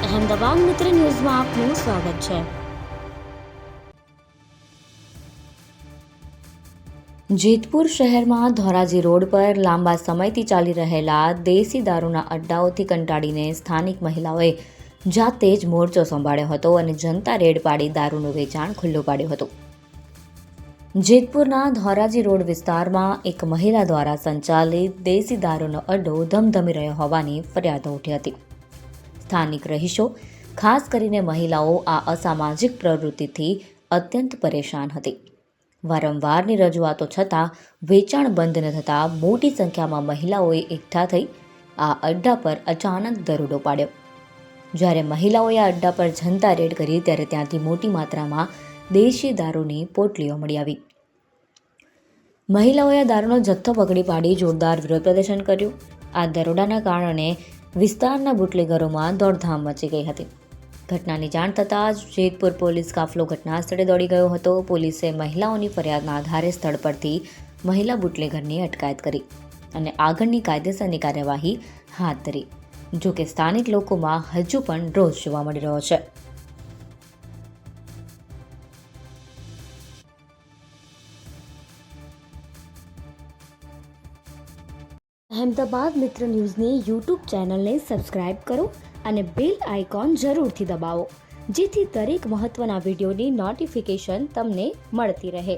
અહેમદાબાદ મિત્ર ન્યૂઝમાં આપનું સ્વાગત છે। જેતપુર શહેરમાં ધોરાજી રોડ પર લાંબા સમયથી ચાલી રહેલા દેશી દારૂના અડ્ડાઓથી કંટાળીને સ્થાનિક મહિલાઓએ જાતે જ મોરચો સંભાળ્યો હતો અને જનતા રેડ પાડી દારૂનું વેચાણ ખુલ્લું પાડ્યું હતું। જેતપુરના ધોરાજી રોડ વિસ્તારમાં એક મહિલા દ્વારા સંચાલિત દેશી દારૂનો અડ્ડો ધમધમી રહ્યો હોવાની ફરિયાદો ઉઠી હતી। સ્થાનિક રહીશો, ખાસ કરીને મહિલાઓ આ અસામાજિક પ્રવૃત્તિથી અત્યંત પરેશાન હતી। વારંવારની રજૂઆતો છતાં વેચાણ બંધ ન થતાં મોટી સંખ્યામાં મહિલાઓએ એકઠા થઈ આ અડ્ડા પર અચાનક દરોડો પાડ્યો। જ્યારે મહિલાઓએ આ અડ્ડા પર જનતા રેડ કરી ત્યારે ત્યાંથી મોટી માત્રામાં દેશી દારૂની પોટલીઓ મળી આવી। મહિલાઓએ દારૂનો જથ્થો પકડી પાડી જોરદાર વિરોધ પ્રદર્શન કર્યું। આ દરોડાના કારણે વિસ્તારના બુટલેગરોમાં દોડધામ મચી ગઈ હતી। ઘટનાની જાણ થતાં જ જેતપુર પોલીસ કાફલો ઘટના સ્થળે દોડી ગયો હતો। પોલીસે મહિલાઓની ફરિયાદના આધારે સ્થળ પરથી મહિલા બુટલેગરની અટકાયત કરી અને આગળની કાયદેસરની કાર્યવાહી હાથ ધરી। જોકે સ્થાનિક લોકોમાં હજુ પણ રોષ જોવા મળી રહ્યો છે। અહેમદાબાદ મિત્ર ન્યૂઝની યુટ્યુબ ચેનલને સબસ્ક્રાઇબ કરો અને બેલ આઇકોન જરૂરથી દબાવો, જેથી દરેક મહત્ત્વના વિડીયોની નોટિફિકેશન તમને મળતી રહે।